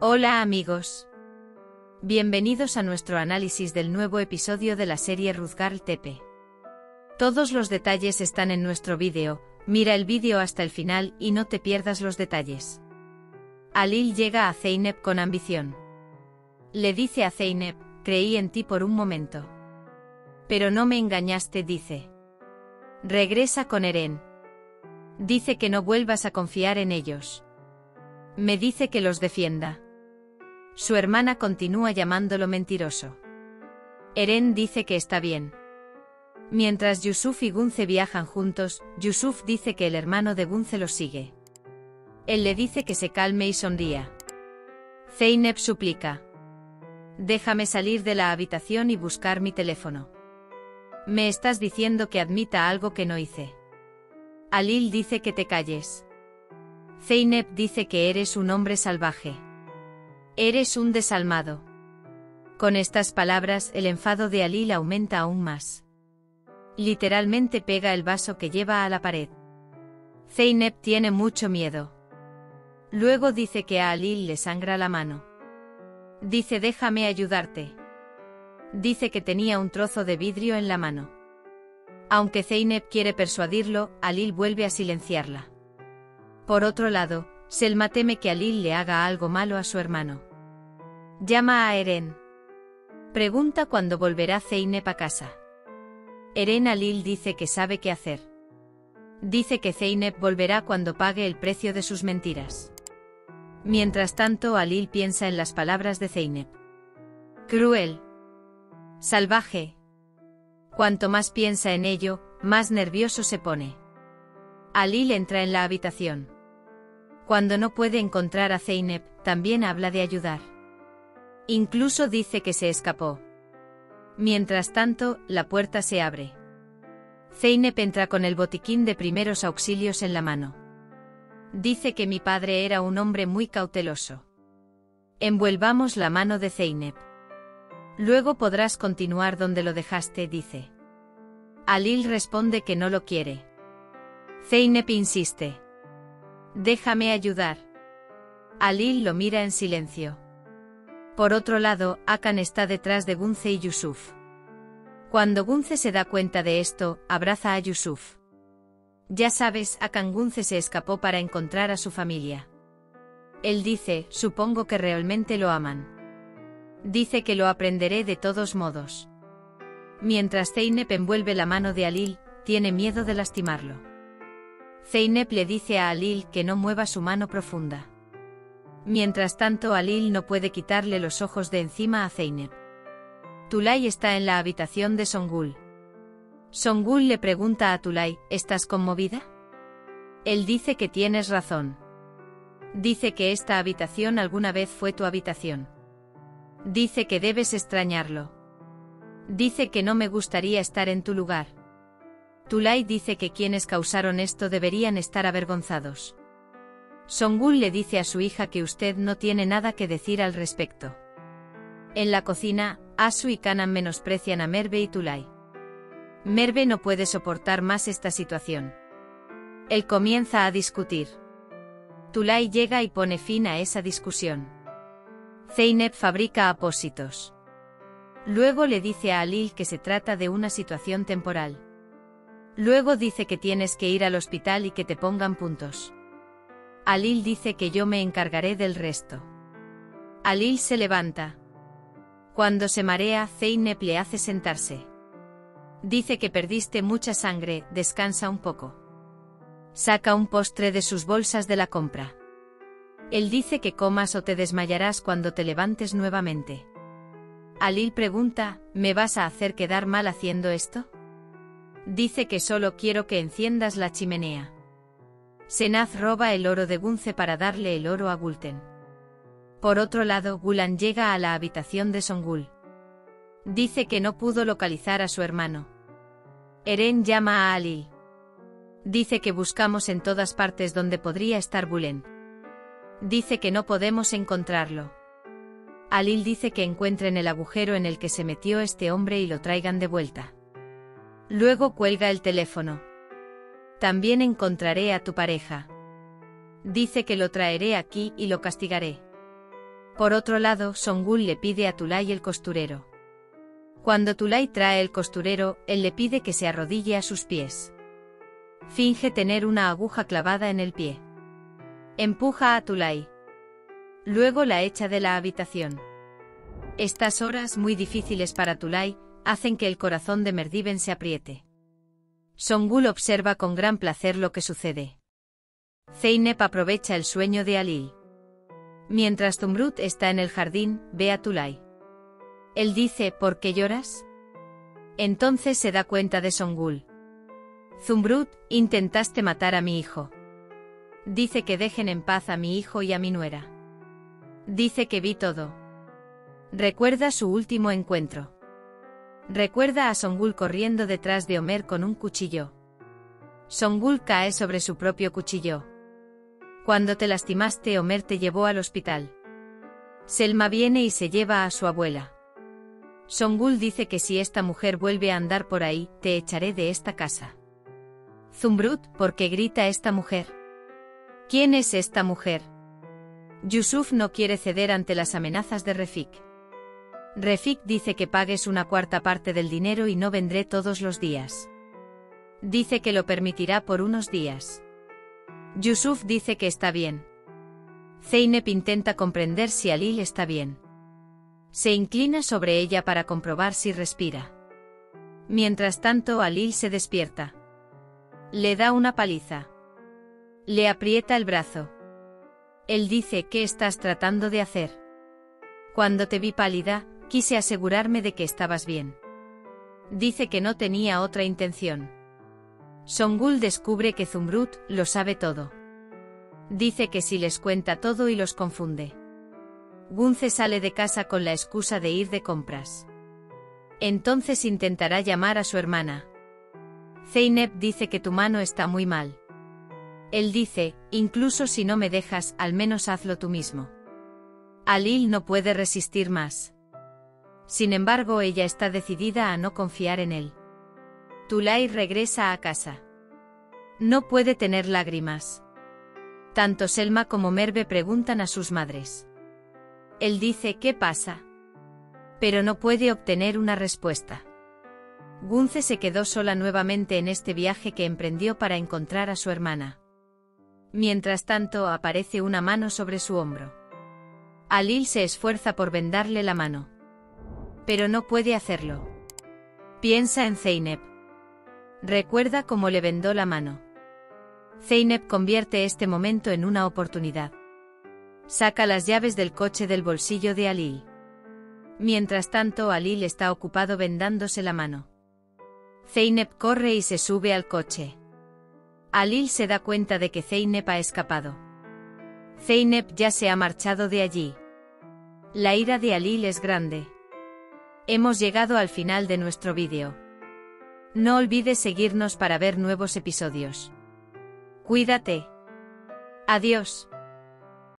Hola amigos. Bienvenidos a nuestro análisis del nuevo episodio de la serie Ruzgar Tepe. Todos los detalles están en nuestro vídeo, mira el vídeo hasta el final y no te pierdas los detalles. Halil llega a Zeynep con ambición. Le dice a Zeynep, creí en ti por un momento. Pero no me engañaste, dice. Regresa con Eren. Dice que no vuelvas a confiar en ellos. Me dice que los defienda. Su hermana continúa llamándolo mentiroso. Eren dice que está bien. Mientras Yusuf y Gunce viajan juntos, Yusuf dice que el hermano de Gunce los sigue. Él le dice que se calme y sonría. Zeynep suplica. Déjame salir de la habitación y buscar mi teléfono. Me estás diciendo que admita algo que no hice. Halil dice que te calles. Zeynep dice que eres un hombre salvaje. Eres un desalmado. Con estas palabras el enfado de Halil aumenta aún más. Literalmente pega el vaso que lleva a la pared. Zeynep tiene mucho miedo. Luego dice que a Halil le sangra la mano. Dice déjame ayudarte. Dice que tenía un trozo de vidrio en la mano. Aunque Zeynep quiere persuadirlo, Halil vuelve a silenciarla. Por otro lado, Selma teme que Halil le haga algo malo a su hermano. Llama a Eren. Pregunta cuándo volverá Zeynep a casa. Eren Halil dice que sabe qué hacer. Dice que Zeynep volverá cuando pague el precio de sus mentiras. Mientras tanto Halil piensa en las palabras de Zeynep. Cruel. Salvaje. Cuanto más piensa en ello, más nervioso se pone. Halil entra en la habitación. Cuando no puede encontrar a Zeynep, también habla de ayudar. Incluso dice que se escapó. Mientras tanto, la puerta se abre. Zeynep entra con el botiquín de primeros auxilios en la mano. Dice que mi padre era un hombre muy cauteloso. Envuelvamos la mano de Zeynep. Luego podrás continuar donde lo dejaste, dice. Halil responde que no lo quiere. Zeynep insiste. Déjame ayudar. Halil lo mira en silencio. Por otro lado, Hakan está detrás de Gunce y Yusuf. Cuando Gunce se da cuenta de esto, abraza a Yusuf. Ya sabes, Hakan Gunce se escapó para encontrar a su familia. Él dice, supongo que realmente lo aman. Dice que lo aprenderé de todos modos. Mientras Zeynep envuelve la mano de Halil, tiene miedo de lastimarlo. Zeynep le dice a Halil que no mueva su mano profunda. Mientras tanto Halil no puede quitarle los ojos de encima a Zeynep. Tulay está en la habitación de Songul. Songul le pregunta a Tulay, ¿estás conmovida? Él dice que tienes razón. Dice que esta habitación alguna vez fue tu habitación. Dice que debes extrañarlo. Dice que no me gustaría estar en tu lugar. Tulay dice que quienes causaron esto deberían estar avergonzados. Songul le dice a su hija que usted no tiene nada que decir al respecto. En la cocina, Asu y Kanan menosprecian a Merve y Tulay. Merve no puede soportar más esta situación. Él comienza a discutir. Tulay llega y pone fin a esa discusión. Zeynep fabrica apósitos. Luego le dice a Halil que se trata de una situación temporal. Luego dice que tienes que ir al hospital y que te pongan puntos. Halil dice que yo me encargaré del resto. Halil se levanta. Cuando se marea, Zeynep le hace sentarse. Dice que perdiste mucha sangre, descansa un poco. Saca un postre de sus bolsas de la compra. Él dice que comas o te desmayarás cuando te levantes nuevamente. Halil pregunta, ¿me vas a hacer quedar mal haciendo esto? Dice que solo quiero que enciendas la chimenea. Senaz roba el oro de Gunce para darle el oro a Gulten. Por otro lado, Gulan llega a la habitación de Songul. Dice que no pudo localizar a su hermano. Eren llama a Halil. Dice que buscamos en todas partes donde podría estar Gulen. Dice que no podemos encontrarlo. Halil dice que encuentren el agujero en el que se metió este hombre y lo traigan de vuelta. Luego cuelga el teléfono. También encontraré a tu pareja. Dice que lo traeré aquí y lo castigaré. Por otro lado, Songul le pide a Tulay el costurero. Cuando Tulay trae el costurero, él le pide que se arrodille a sus pies. Finge tener una aguja clavada en el pie. Empuja a Tulay. Luego la echa de la habitación. Estas horas muy difíciles para Tulay hacen que el corazón de Merdiven se apriete. Songul observa con gran placer lo que sucede. Zeynep aprovecha el sueño de Alil. Mientras Zumrud está en el jardín, ve a Tulay. Él dice, ¿por qué lloras? Entonces se da cuenta de Songul. Zumrud, intentaste matar a mi hijo. Dice que dejen en paz a mi hijo y a mi nuera. Dice que vi todo. Recuerda su último encuentro. Recuerda a Songul corriendo detrás de Omer con un cuchillo. Songul cae sobre su propio cuchillo. Cuando te lastimaste, Omer te llevó al hospital. Selma viene y se lleva a su abuela. Songul dice que si esta mujer vuelve a andar por ahí, te echaré de esta casa. Zumrud, ¿por qué grita esta mujer? ¿Quién es esta mujer? Yusuf no quiere ceder ante las amenazas de Refik. Refik dice que pagues una cuarta parte del dinero y no vendré todos los días. Dice que lo permitirá por unos días. Yusuf dice que está bien. Zeynep intenta comprender si Alil está bien. Se inclina sobre ella para comprobar si respira. Mientras tanto, Alil se despierta. Le da una paliza. Le aprieta el brazo. Él dice, ¿qué estás tratando de hacer? Cuando te vi pálida, quise asegurarme de que estabas bien. Dice que no tenía otra intención. Songul descubre que Zumrud lo sabe todo. Dice que si les cuenta todo y los confunde. Gunce sale de casa con la excusa de ir de compras. Entonces intentará llamar a su hermana. Zeynep dice que tu mano está muy mal. Él dice, incluso si no me dejas, al menos hazlo tú mismo. Alil no puede resistir más. Sin embargo, ella está decidida a no confiar en él. Tulay regresa a casa. No puede tener lágrimas. Tanto Selma como Merve preguntan a sus madres. Él dice, ¿qué pasa? Pero no puede obtener una respuesta. Gunce se quedó sola nuevamente en este viaje que emprendió para encontrar a su hermana. Mientras tanto, aparece una mano sobre su hombro. Alil se esfuerza por vendarle la mano. Pero no puede hacerlo. Piensa en Zeynep. Recuerda cómo le vendó la mano. Zeynep convierte este momento en una oportunidad. Saca las llaves del coche del bolsillo de Alil. Mientras tanto, Alil está ocupado vendándose la mano. Zeynep corre y se sube al coche. Alil se da cuenta de que Zeynep ha escapado. Zeynep ya se ha marchado de allí. La ira de Alil es grande. Hemos llegado al final de nuestro vídeo. No olvides seguirnos para ver nuevos episodios. Cuídate. Adiós.